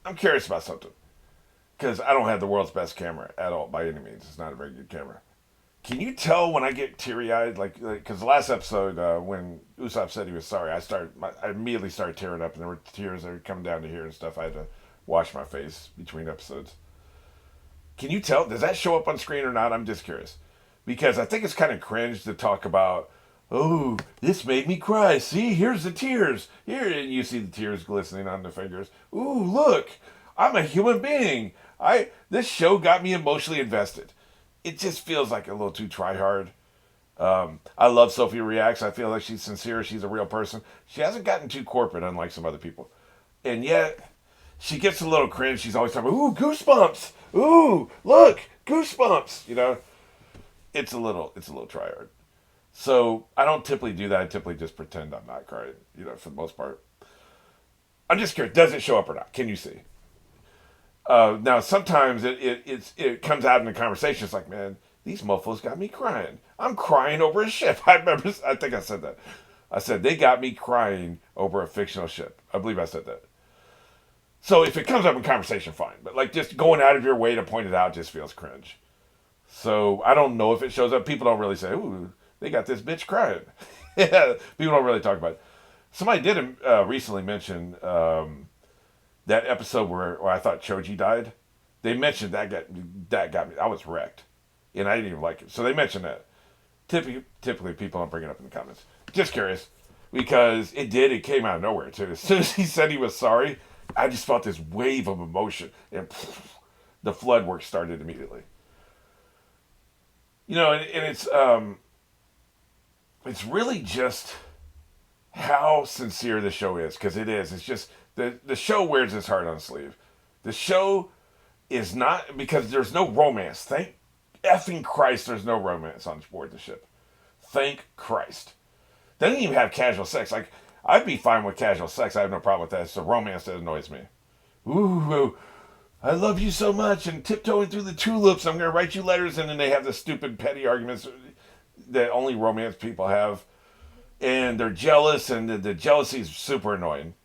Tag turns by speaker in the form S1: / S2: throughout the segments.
S1: I'm curious about something because I don't have the world's best camera at all by any means. It's not a very good camera. Can you tell when I get teary eyed? Because the last episode, when Usopp said he was sorry, I immediately started tearing up, and there were tears that were coming down to here and stuff. I had to wash my face between episodes. Can you tell? Does that show up on screen or not? I'm just curious because I think it's kind of cringe to talk about. Oh, this made me cry. See, here's the tears. Here, and you see the tears glistening on the fingers. Ooh, look, I'm a human being. This show got me emotionally invested. It just feels like a little too try hard. I love Sophie Reacts. I feel like she's sincere. She's a real person. She hasn't gotten too corporate, unlike some other people. And yet, she gets a little cringe. She's always talking about, ooh, goosebumps. Ooh, look, goosebumps. It's a little try hard. So I don't typically do that. I typically just pretend I'm not crying, for the most part. I'm just curious, does it show up or not? Can you see? Now, sometimes it comes out in the conversation. It's like, man, these mofos got me crying. I'm crying over a ship. I think I said that. I said, they got me crying over a fictional ship. I believe I said that. So if it comes up in conversation, fine. But like just going out of your way to point it out just feels cringe. So I don't know if it shows up. People don't really say, ooh, they got this bitch crying. People don't really talk about it. Somebody did recently mention that episode where I thought Choji died. They mentioned that got me. I was wrecked, and I didn't even like it. So they mentioned that. Typically, people don't bring it up in the comments. Just curious, because it did. It came out of nowhere too. As soon as he said he was sorry, I just felt this wave of emotion, and the flood work started immediately. And it's really just how sincere the show is, because it is. It's just the show wears its heart on its sleeve. The show is not, because there's no romance. Thank effing Christ, there's no romance on board the ship. Thank Christ. They didn't even have casual sex. Like, I'd be fine with casual sex. I have no problem with that. It's the romance that annoys me. Ooh, I love you so much, and tiptoeing through the tulips. I'm going to write you letters, and then they have the stupid petty arguments that only romance people have, and they're jealous, and the jealousy is super annoying.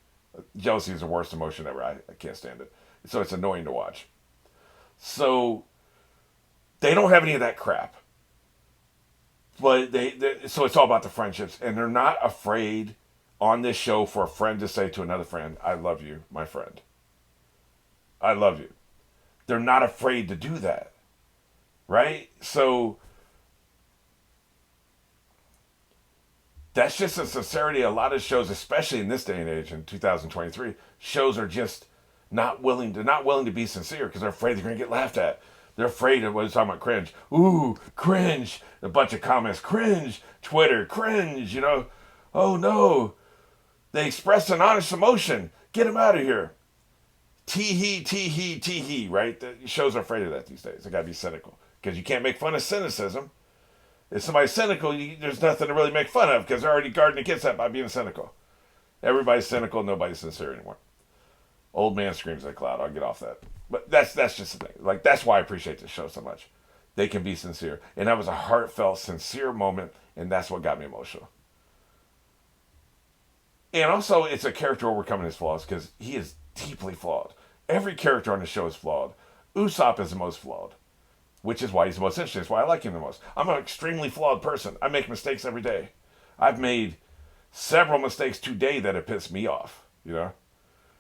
S1: Jealousy is the worst emotion ever. I can't stand it. So it's annoying to watch. So they don't have any of that crap. But so it's all about the friendships, and they're not afraid on this show for a friend to say to another friend, "I love you, my friend. I love you." They're not afraid to do that, right? So that's just a sincerity. A lot of shows, especially in this day and age, in 2023, shows are just not willing to be sincere because they're afraid they're going to get laughed at. They're afraid of what it's talking about, cringe. Ooh, cringe. A bunch of comments, cringe. Twitter, cringe. Oh no, they expressed an honest emotion. Get them out of here. Tee hee, tee hee, tee hee. Right? The shows are afraid of that these days. They got to be cynical because you can't make fun of cynicism. If somebody's cynical, there's nothing to really make fun of because they're already guarding against that by being cynical. Everybody's cynical. Nobody's sincere anymore. Old man screams at cloud. I'll get off that. But that's just the thing. Like, that's why I appreciate this show so much. They can be sincere. And that was a heartfelt, sincere moment, and that's what got me emotional. And also, it's a character overcoming his flaws because he is deeply flawed. Every character on the show is flawed. Usopp is the most flawed, which is why he's the most interesting. It's why I like him the most. I'm an extremely flawed person. I make mistakes every day. I've made several mistakes today that have pissed me off.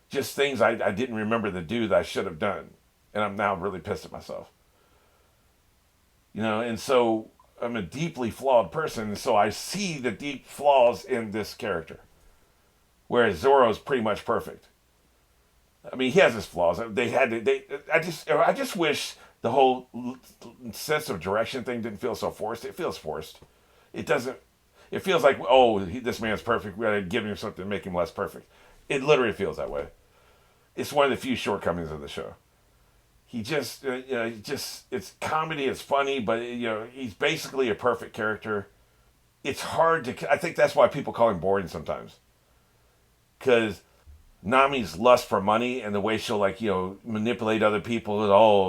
S1: Just things I didn't remember to do that I should have done. And I'm now really pissed at myself. And so I'm a deeply flawed person. And so I see the deep flaws in this character. Whereas Zoro's pretty much perfect. I mean, he has his flaws. I just wish the whole sense of direction thing didn't feel so forced. It feels forced. It doesn't, it feels like, this man's perfect. We gotta give him something to make him less perfect. It literally feels that way. It's one of the few shortcomings of the show. He just, it's comedy, it's funny, but, he's basically a perfect character. It's hard I think that's why people call him boring sometimes. Because Nami's lust for money and the way she'll, manipulate other people.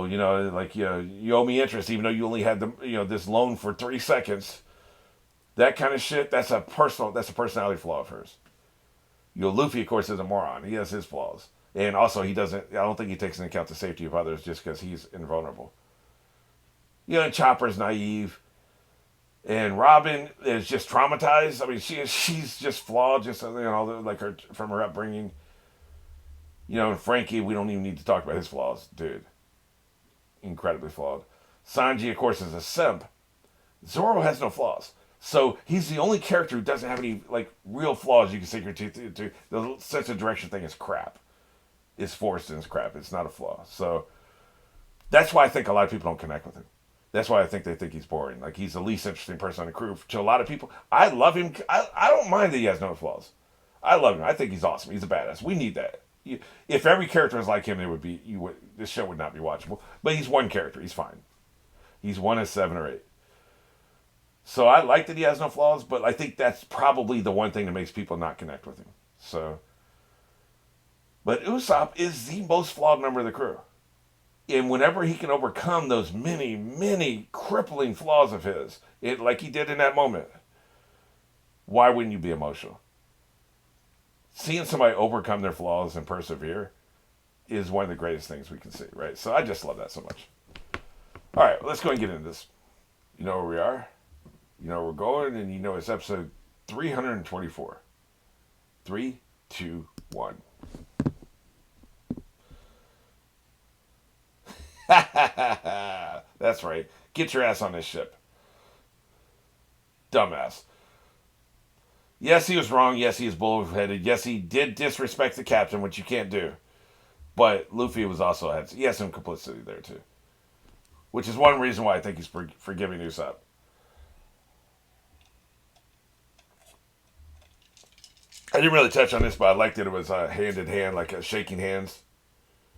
S1: You owe me interest even though you only had this loan for 3 seconds. That kind of shit, that's a personality flaw of hers. Luffy, of course, is a moron. He has his flaws. And also, he doesn't. I don't think he takes into account the safety of others just because he's invulnerable. You know, Chopper's naive, and Robin is just traumatized. I mean, she's just flawed, just like her from her upbringing. You know, and Frankie, we don't even need to talk about his flaws, dude. Incredibly flawed. Sanji, of course, is a simp. Zoro has no flaws. So he's the only character who doesn't have any like real flaws you can sink your teeth into. The sense of direction thing is crap. It's forced and it's crap. It's not a flaw. So that's why I think a lot of people don't connect with him. That's why I think they think he's boring. Like he's the least interesting person on the crew. To a lot of people, I love him. I don't mind that he has no flaws. I love him. I think he's awesome. He's a badass. We need that. If every character was like him, it would be this show would not be watchable. But he's one character. He's fine. He's one of 7 or 8. So I like that he has no flaws, but I think that's probably the one thing that makes people not connect with him. So, but Usopp is the most flawed member of the crew. And whenever he can overcome those many, many crippling flaws of his, like he did in that moment, why wouldn't you be emotional? Seeing somebody overcome their flaws and persevere is one of the greatest things we can see, right? So I just love that so much. All right, let's go and get into this. You know where we are? You know where we're going, and you know it's episode 324. 3, 2, 1. That's right. Get your ass on this ship. Dumbass. Yes, he was wrong. Yes, he is bullheaded. Yes, he did disrespect the captain, which you can't do. But Luffy was also he has some complicity there too, which is one reason why I think he's forgiving Usopp. I didn't really touch on this, but I liked that it was hand in hand, like shaking hands,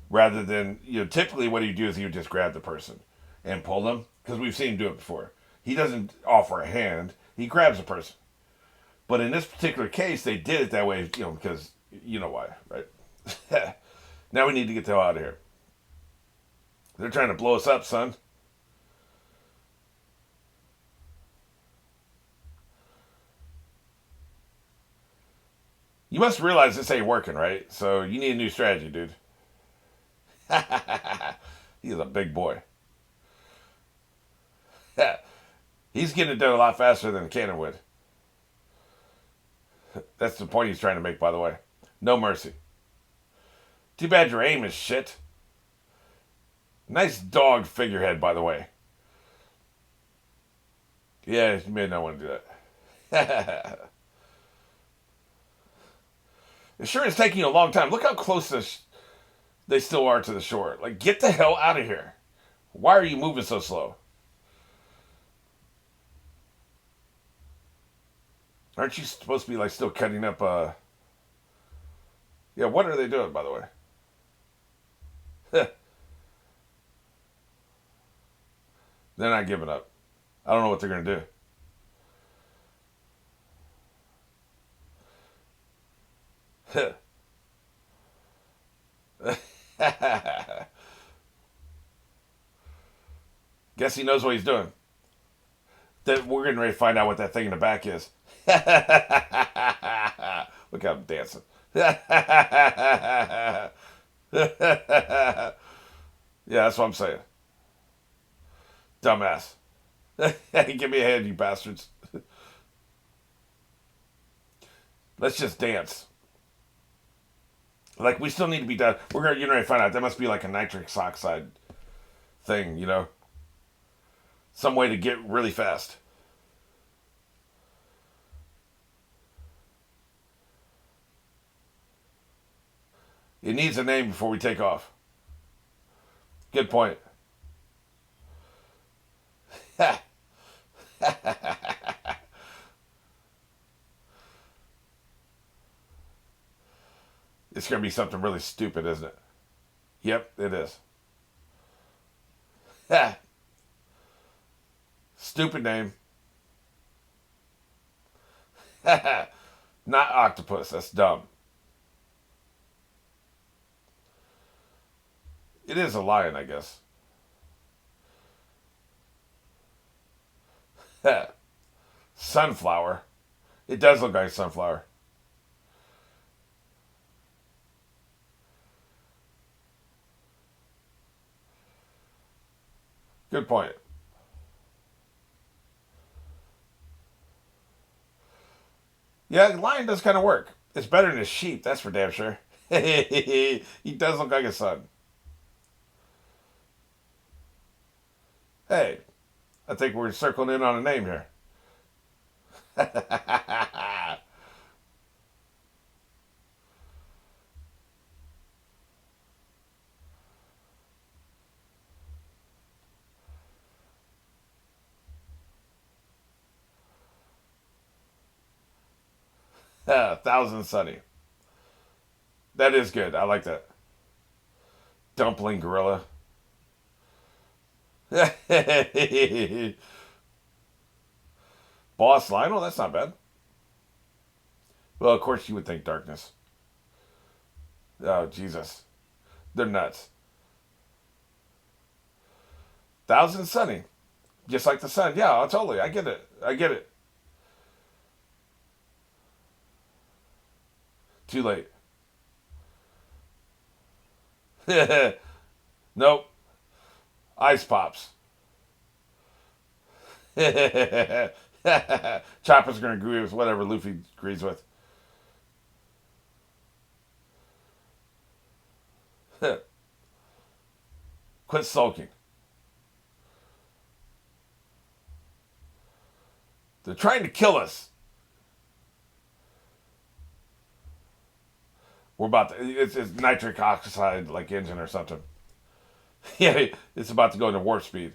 S1: rather than typically what he'd do is he would just grab the person and pull them because we've seen him do it before. He doesn't offer a hand; he grabs a person. But in this particular case, they did it that way, because you know why, right? Now we need to get the hell out of here. They're trying to blow us up, son. You must realize this ain't working, right? So you need a new strategy, dude. He's a big boy. He's getting it done a lot faster than Cannon would. That's the point he's trying to make, by the way. No mercy. Too bad your aim is shit. Nice dog figurehead, by the way. Yeah, you may not want to do that. It sure is taking a long time. Look how close they still are to the shore. Like, get the hell out of here. Why are you moving so slow? Aren't you supposed to be, like, still cutting up, Yeah, what are they doing, by the way? They're not giving up. I don't know what they're going to do. Guess he knows what he's doing. That we're getting ready to find out what that thing in the back is. Look how I'm dancing. Yeah, that's what I'm saying. Dumbass. Give me a hand, you bastards. Let's just dance. Like, we still need to be done. We're going to find out. That must be like a nitrous oxide thing, Some way to get really fast. It needs a name before we take off. Good point. It's going to be something really stupid, isn't it? Yep, it is. Stupid name. Not octopus. That's dumb. It is a lion, I guess. Sunflower. It does look like sunflower. Good point. Yeah, lion does kind of work. It's better than a sheep, that's for damn sure. He does look like a son. Hey, I think we're circling in on a name here. 1,000 Sunny. That is good. I like that. Dumpling Gorilla. Boss Lionel? That's not bad. Well, of course you would think Darkness. Oh, Jesus. They're nuts. 1,000 Sunny. Just like the sun. Yeah, totally. I get it. I get it. Too late. Nope. Ice Pops. Chopper's going to agree with whatever Luffy agrees with. Quit sulking. They're trying to kill us. We're about to. It's nitric oxide like engine or something. Yeah, it's about to go into warp speed.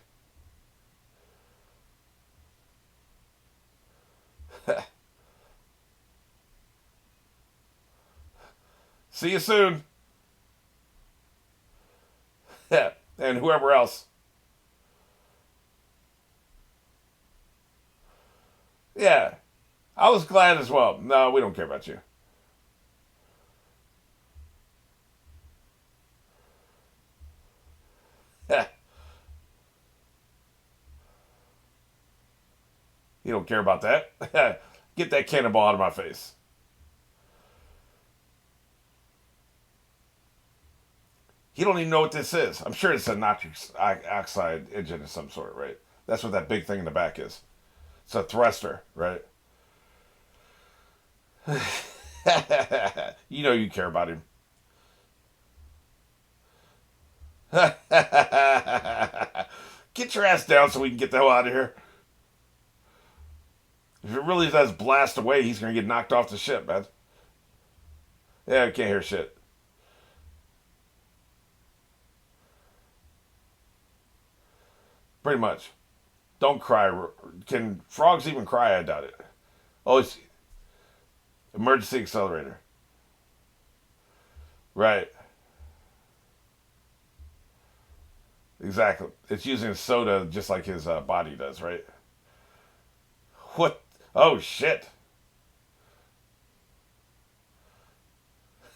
S1: See you soon. Yeah, and whoever else. Yeah, I was glad as well. No, we don't care about you. You don't care about that. Get that cannonball out of my face. He don't even know what this is. I'm sure it's a nitric oxide engine of some sort, right? That's what that big thing in the back is. It's a thruster, right? You know you care about him. Get your ass down so we can get the hell out of here. If it really does blast away, he's gonna get knocked off the ship, man. Yeah, I can't hear shit. Pretty much. Don't cry. Can frogs even cry? I doubt it. Oh, it's emergency accelerator. Right. Exactly. It's using soda just like his body does, right? What? Oh, shit.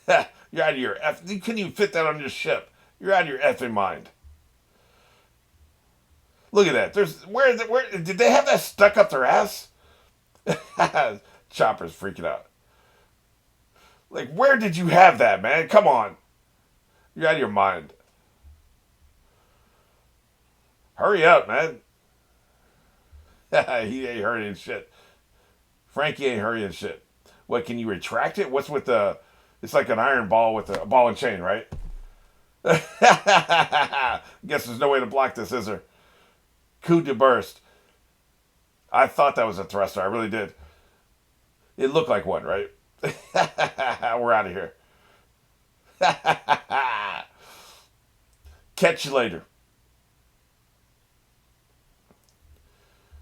S1: You're out of your F. You couldn't even fit that on your ship. You're out of your effing mind. Look at that. Where did they have that stuck up their ass? Chopper's freaking out. Like, where did you have that, man? Come on. You're out of your mind. Hurry up, man. He ain't hurrying shit. Frankie ain't hurrying shit. What, can you retract it? What's with the. It's like an iron ball with a ball and chain, right? Guess there's no way to block this, is there? Coup de burst. I thought that was a thruster. I really did. It looked like one, right? We're out of here. Catch you later.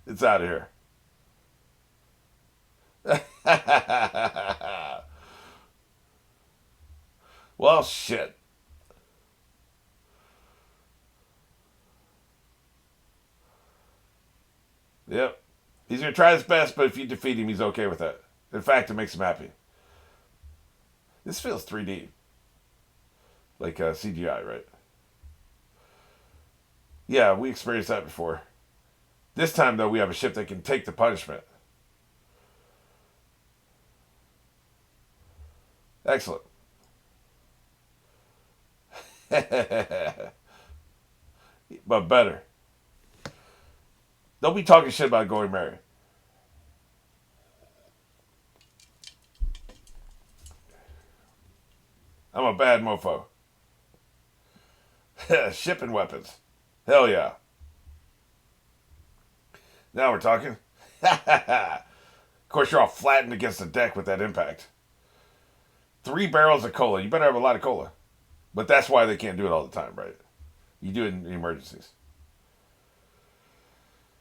S1: It's out of here. Well, shit. Yep. He's going to try his best, but if you defeat him, he's okay with that. In fact, it makes him happy. This feels 3D. Like CGI, right? Yeah, we experienced that before. This time, though, we have a ship that can take the punishment. Excellent. But better. Don't be talking shit about going Mary. I'm a bad mofo. Shipping weapons. Hell yeah. Now we're talking. Of course, you're all flattened against the deck with that impact. 3 barrels of cola. You better have a lot of cola. But that's why they can't do it all the time, right? You do it in emergencies.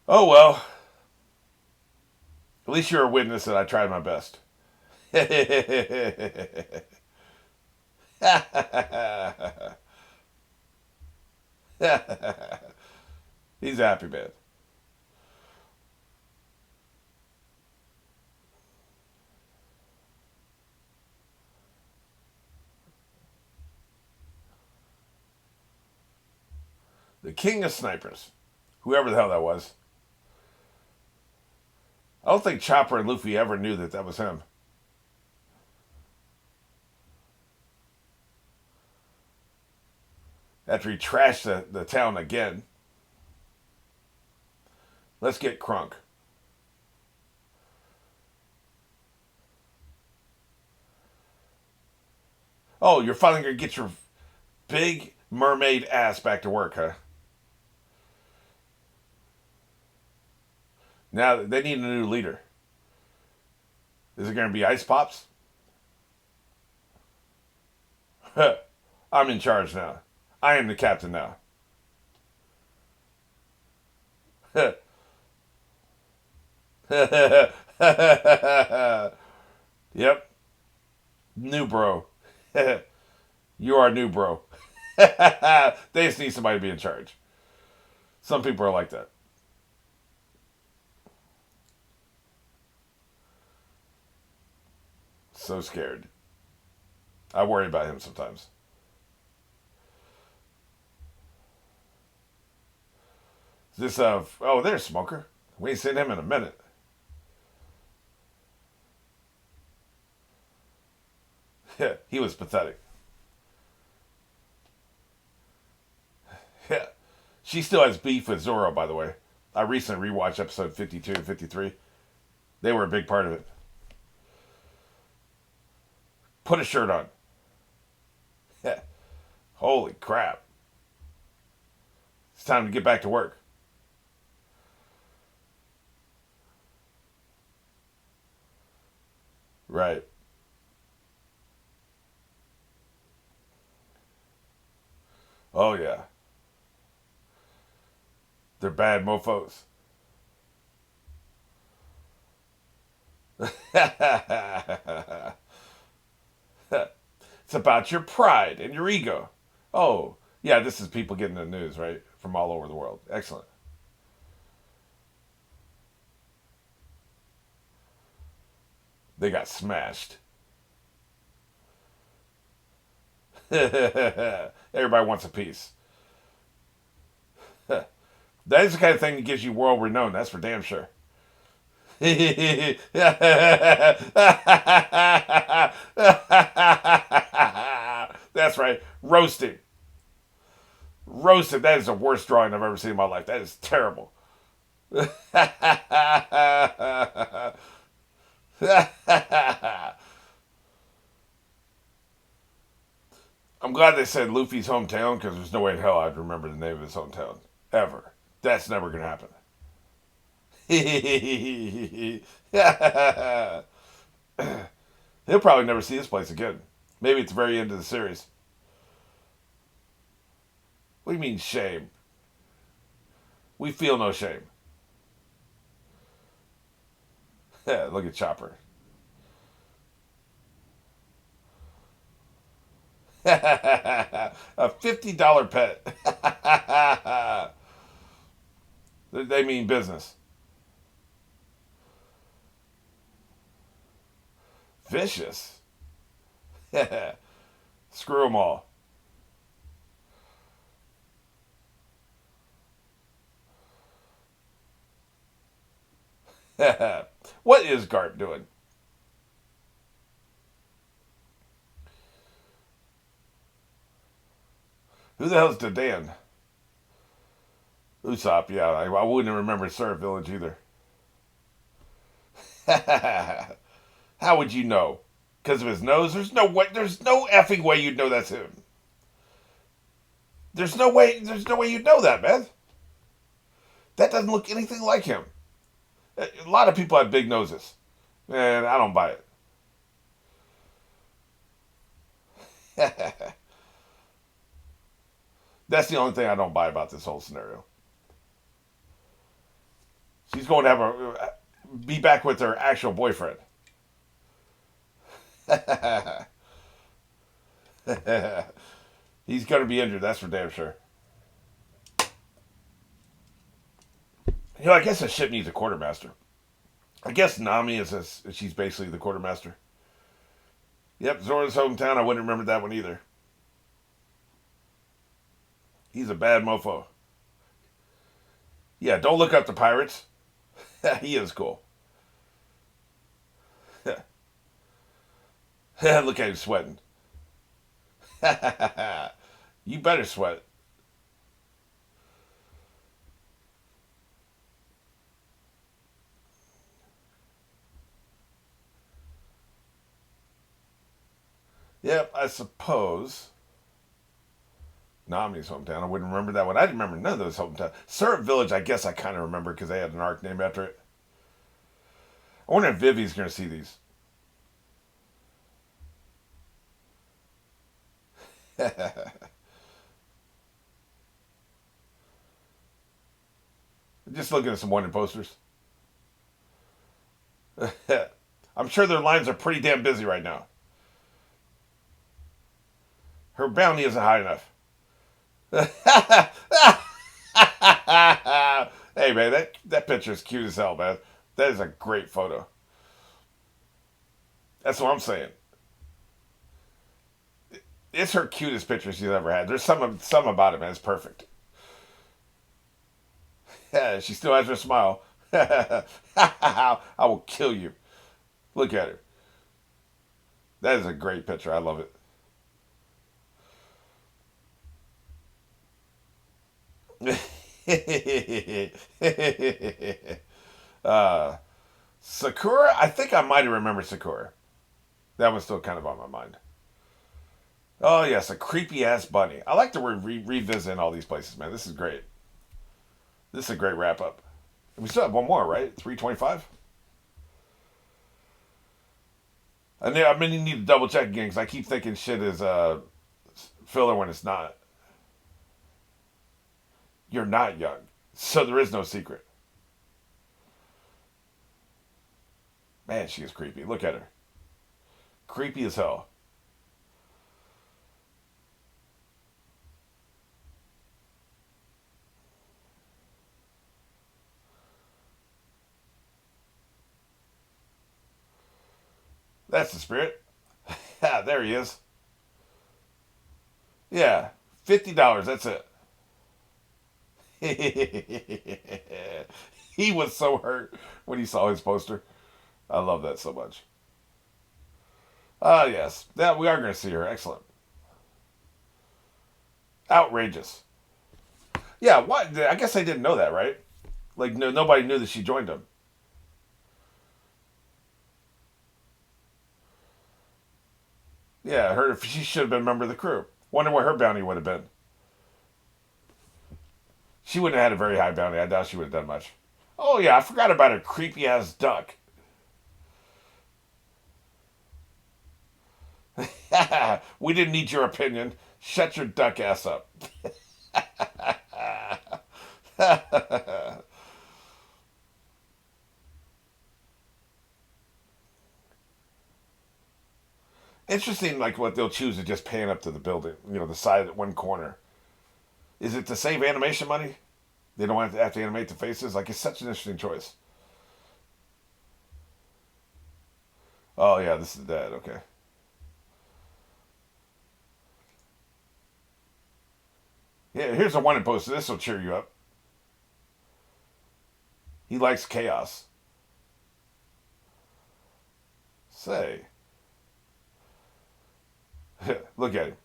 S1: Oh well. At least you're a witness that I tried my best. He's a happy man. The king of snipers. Whoever the hell that was. I don't think Chopper and Luffy ever knew that that was him. After he trashed the town again. Let's get crunk. Oh, you're finally going to get your big mermaid ass back to work, huh? Now they need a new leader. Is it going to be Ice Pops? I'm in charge now. I am the captain now. Yep. New bro. You are new bro. They just need somebody to be in charge. Some people are like that. So scared. I worry about him sometimes. Is this oh, there's Smoker. We ain't seen him in a minute. Yeah, he was pathetic. Yeah. She still has beef with Zoro, by the way. I recently rewatched episode 52 and 53. They were a big part of it. Put a shirt on. Yeah. Holy crap. It's time to get back to work. Right. Oh, yeah. They're bad mofos. It's about your pride and your ego. Oh, yeah, this is people getting the news, right? From all over the world. Excellent. They got smashed. Everybody wants a piece. That is the kind of thing that gives you world renown. That's for damn sure. That's right. Roasting. Roasted. That is the worst drawing I've ever seen in my life. That is terrible. I'm glad they said Luffy's hometown because there's no way in hell I'd remember the name of his hometown. Ever. That's never going to happen. He'll probably never see this place again. Maybe at the very end of the series. What do you mean shame? We feel no shame. Look at Chopper. A $50 pet. They mean business. Vicious. Screw them all. What is Garp doing? Who the hell's Dadan? Usopp, yeah, I wouldn't remember Syrup Village either. How would you know? Because of his nose? There's no way. There's no effing way you'd know that's him. There's no way. There's no way you'd know that, man. That doesn't look anything like him. A lot of people have big noses, and I don't buy it. That's the only thing I don't buy about this whole scenario. She's going to have a be back with her actual boyfriend. He's going to be injured. That's for damn sure. I guess a ship needs a quartermaster. I guess Nami she's basically the quartermaster. Yep, Zora's hometown. I wouldn't remember that one either. He's a bad mofo. Yeah, don't look up the pirates. He is cool. Look at him sweating. You better sweat. Yep, I suppose. Nami's hometown. I wouldn't remember that one. I didn't remember none of those hometowns. Syrup Village, I guess I kind of remember because they had an arc named after it. I wonder if Vivi's going to see these. Just looking at some wanted posters. I'm sure their lines are pretty damn busy right now. Her bounty isn't high enough. Hey man, that picture is cute as hell, man. That is a great photo. That's what I'm saying. It's her cutest picture she's ever had. There's some about it, man. It's perfect. Yeah, she still has her smile. I will kill you. Look at her. That is a great picture. I love it. Sakura? I think I might have remembered Sakura. That one's still kind of on my mind. Oh, yes, a creepy ass bunny. I like to revisit all these places, man. This is great. This is a great wrap up. And we still have one more, right? 325? I'm going to need to double check again because I keep thinking shit is filler when it's not. You're not young. So there is no secret. Man, she is creepy. Look at her. Creepy as hell. That's the spirit. There he is. Yeah, $50. That's it. He was so hurt when he saw his poster. I love that so much. Ah, yes. That we are going to see her. Excellent. Outrageous. Yeah. What? I guess I didn't know that, right? Like, no, nobody knew that she joined him. Yeah, her. She should have been a member of the crew. Wonder what her bounty would have been. She wouldn't have had a very high bounty. I doubt she would have done much. Oh yeah, I forgot about her creepy ass duck. We didn't need your opinion. Shut your duck ass up. Interesting, like what they'll choose is just paying up to the building. The side at one corner. Is it to save animation money? They don't have to animate the faces. Like it's such an interesting choice. Oh yeah, this is dead. Okay. Yeah, here's a wanted poster. This will cheer you up. He likes chaos. Say, look at him.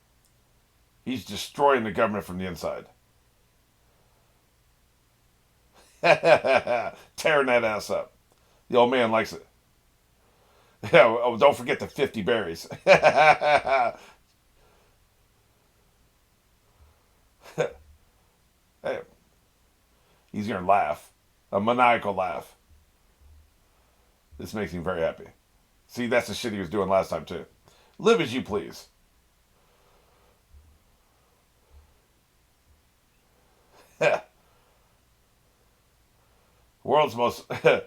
S1: He's destroying the government from the inside. Tearing that ass up. The old man likes it. Yeah, oh, don't forget the 50 berries. Hey, he's gonna laugh. A maniacal laugh. This makes me very happy. See, that's the shit he was doing last time too. Live as you please. World's most the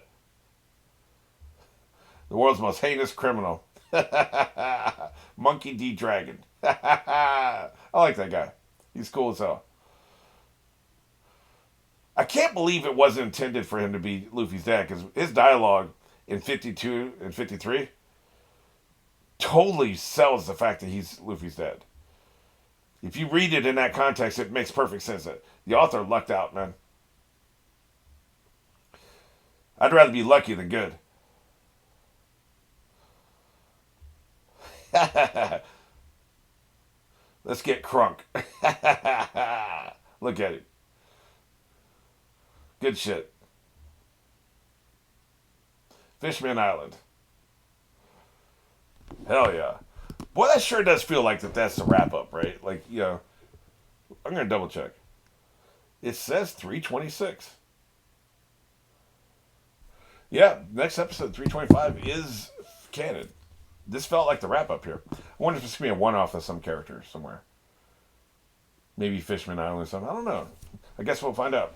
S1: world's most heinous criminal. Monkey D Dragon. I like that guy. He's cool as hell. I can't believe it wasn't intended for him to be Luffy's dad because his dialogue in 52 and 53 totally sells the fact that he's Luffy's dad. If you read it in that context, it makes perfect sense. That the author lucked out, man. I'd rather be lucky than good. Let's get crunk. Look at it. Good shit. Fishman Island. Hell yeah. Boy, that sure does feel like that's the wrap up, right? Like, I'm going to double check. It says 326. Yeah, next episode, 325, is canon. This felt like the wrap up here. I wonder if it's going to be a one off of some character somewhere. Maybe Fishman Island or something. I don't know. I guess we'll find out.